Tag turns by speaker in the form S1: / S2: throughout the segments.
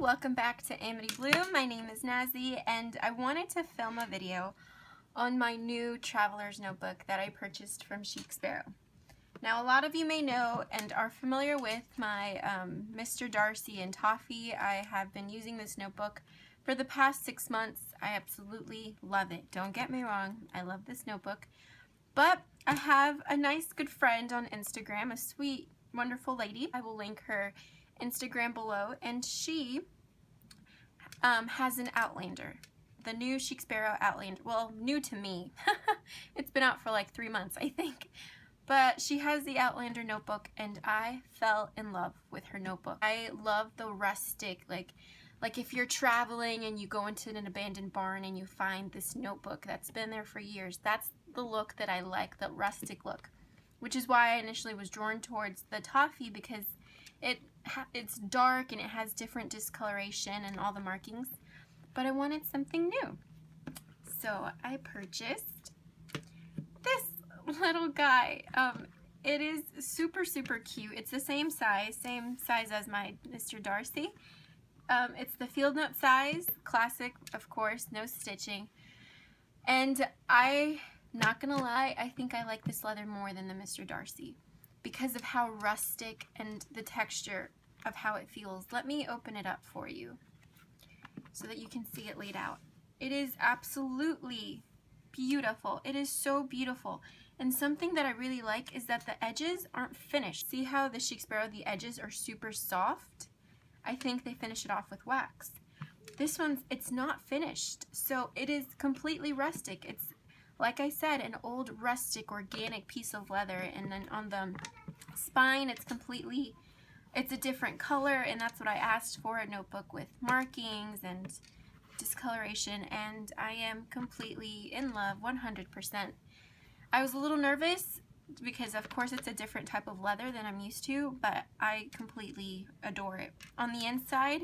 S1: welcome back to Amity Bloom. My name is Nazi and I wanted to film a video on my new traveler's notebook that I purchased from Chic Sparrow. Now a lot of you may know and are familiar with my Mr. Darcy and Toffee. I have been using this notebook for the past 6 months. I absolutely love it. Don't get me wrong, I love this notebook. But I have a nice good friend on Instagram, a sweet, wonderful lady. I will link her Instagram below, and she has an Outlander, the new Chic Sparrow Outlander. Well, new to me. It's been out for like 3 months, I think. But she has the Outlander notebook, and I fell in love with her notebook. I love the rustic, like if you're traveling and you go into an abandoned barn and you find this notebook that's been there for years, that's the look that I like, the rustic look. Which is why I initially was drawn towards the Toffee, because it's dark and it has different discoloration and all the markings, but I wanted something new. So I purchased this little guy. It is super cute. It's the same size as my Mr. Darcy. It's the field note size, classic, of course, no stitching. And not gonna lie, I think I like this leather more than the Mr. Darcy because of how rustic and the texture of how it feels. Let me open it up for you so that you can see it laid out. It is absolutely beautiful. It is so beautiful. And something that I really like is that the edges aren't finished. See how the Chic Sparrow, the edges are super soft? I think they finish it off with wax. This one's, it's not finished. So it is completely rustic. It's, like I said, an old rustic organic piece of leather, and then on the spine it's a different color, and that's what I asked for, a notebook with markings and discoloration, and I am completely in love, 100%. I was a little nervous because of course it's a different type of leather than I'm used to, but I completely adore it. On the inside,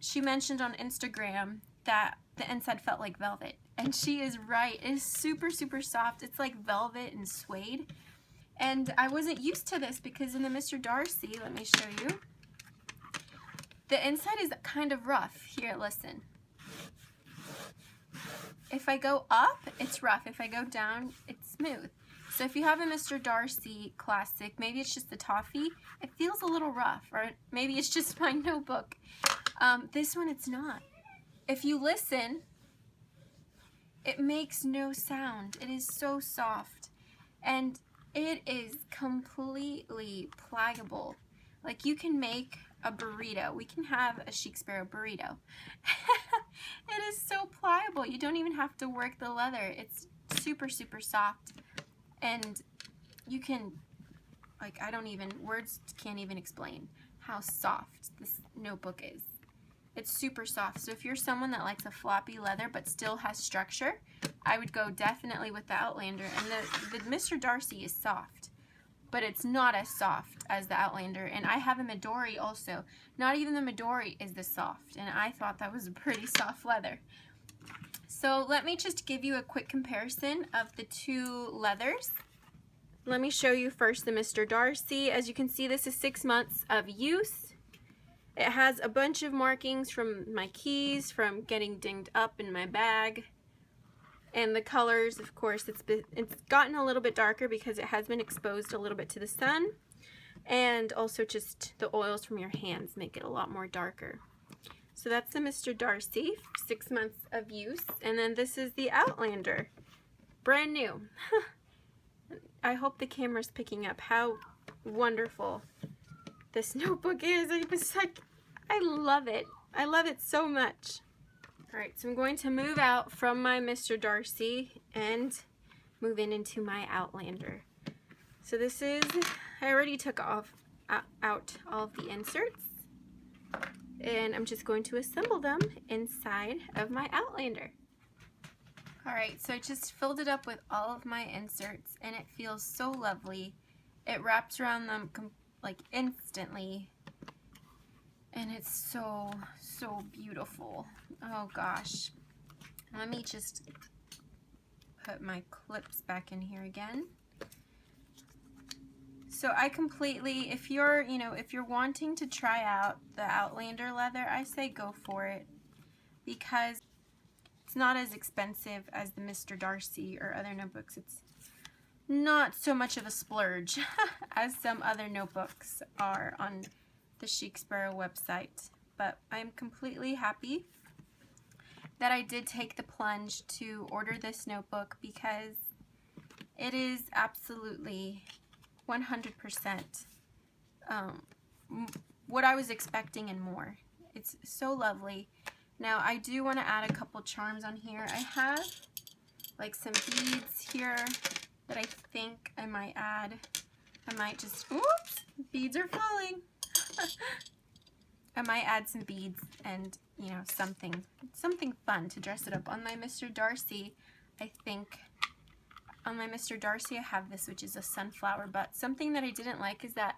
S1: she mentioned on Instagram that the inside felt like velvet. And she is right. It is super soft. It's like velvet and suede. And I wasn't used to this because in the Mr. Darcy, let me show you, the inside is kind of rough. Here, listen. If I go up, it's rough. If I go down, it's smooth. So if you have a Mr. Darcy classic, maybe it's just the Toffee, it feels a little rough, or maybe it's just my notebook. This one, it's not. If you listen, it makes no sound. It is so soft, and it is completely pliable. Like, you can make a burrito. We can have a Chic Sparrow burrito. It is so pliable. You don't even have to work the leather. It's super soft, and you can, like, words can't even explain how soft this notebook is. It's super soft. So if you're someone that likes a floppy leather but still has structure, I would go definitely with the Outlander. And the Mr. Darcy is soft, but it's not as soft as the Outlander. And I have a Midori also. Not even the Midori is this soft, and I thought that was a pretty soft leather. So let me just give you a quick comparison of the two leathers. Let me show you first the Mr. Darcy. As you can see, this is 6 months of use. It has a bunch of markings from my keys, from getting dinged up in my bag. And the colors, of course, it's gotten a little bit darker because it has been exposed a little bit to the sun. And also just the oils from your hands make it a lot more darker. So that's the Mr. Darcy, 6 months of use. And then this is the Outlander, brand new. I hope the camera's picking up how wonderful this notebook is. I love it. I love it so much. Alright, so I'm going to move out from my Mr. Darcy and move into my Outlander. So this is, I already took out all of the inserts, and I'm just going to assemble them inside of my Outlander. Alright, so I just filled it up with all of my inserts, and it feels so lovely. It wraps around them like instantly, and it's so beautiful. Oh gosh. Let me just put my clips back in here again. So I completely, if you're, if you're wanting to try out the Outlander leather, I say go for it, because it's not as expensive as the Mr. Darcy or other notebooks. It's not so much of a splurge as some other notebooks are on the Chic Sparrow website. But I'm completely happy that I did take the plunge to order this notebook, because it is absolutely 100% what I was expecting and more. It's so lovely. Now I do want to add a couple charms on here. I have like some beads here that I think I might add. I might just, oops, beads are falling. I might add some beads and, something fun to dress it up. On my Mr. Darcy, I think, on my Mr. Darcy I have this, which is a sunflower, but something that I didn't like is that,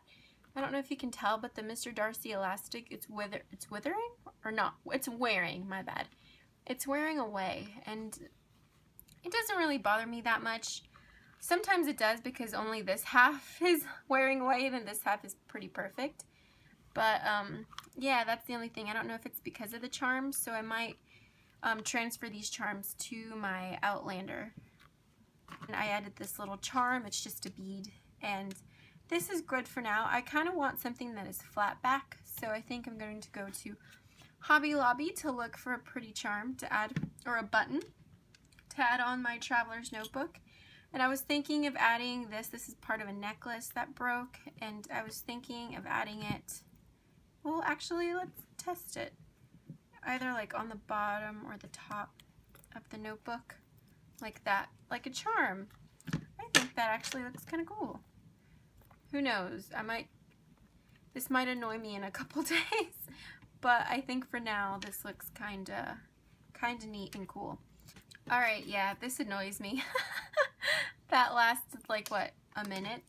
S1: I don't know if you can tell, but the Mr. Darcy elastic, it's withering, or not, it's wearing, my bad. It's wearing away, and it doesn't really bother me that much. Sometimes it does, because only this half is wearing away, and this half is pretty perfect. But, yeah, that's the only thing. I don't know if it's because of the charms, so I might transfer these charms to my Outlander. And I added this little charm. It's just a bead, and this is good for now. I kind of want something that is flat back, so I think I'm going to go to Hobby Lobby to look for a pretty charm to add, or a button to add on my traveler's notebook. And I was thinking of adding this. This is part of a necklace that broke, and I was thinking of adding it. Well, actually, let's test it. Either like on the bottom or the top of the notebook, like that, like a charm. I think that actually looks kind of cool. Who knows? This might annoy me in a couple days, but I think for now this looks kinda neat and cool. All right, yeah, this annoys me. That lasted like, what, a minute?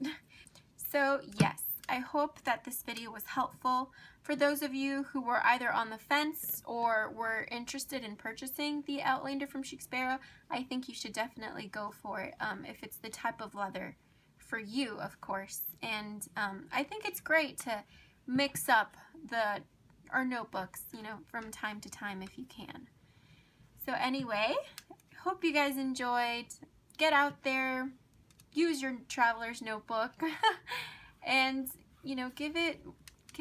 S1: So yes, I hope that this video was helpful for those of you who were either on the fence or were interested in purchasing the Outlander from Chic Sparrow. I think you should definitely go for it if it's the type of leather for you, of course. And I think it's great to mix up our notebooks, from time to time if you can. So anyway, hope you guys enjoyed. Get out there, use your traveler's notebook, and give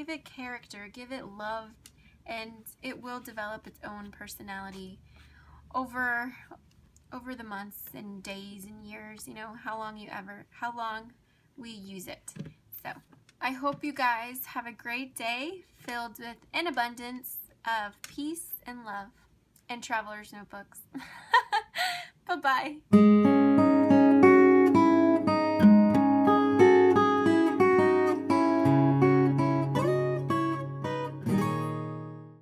S1: it character, give it love, and it will develop its own personality over the months and days and years, how long we use it. So I hope you guys have a great day filled with an abundance of peace and love and traveler's notebooks. Bye-bye.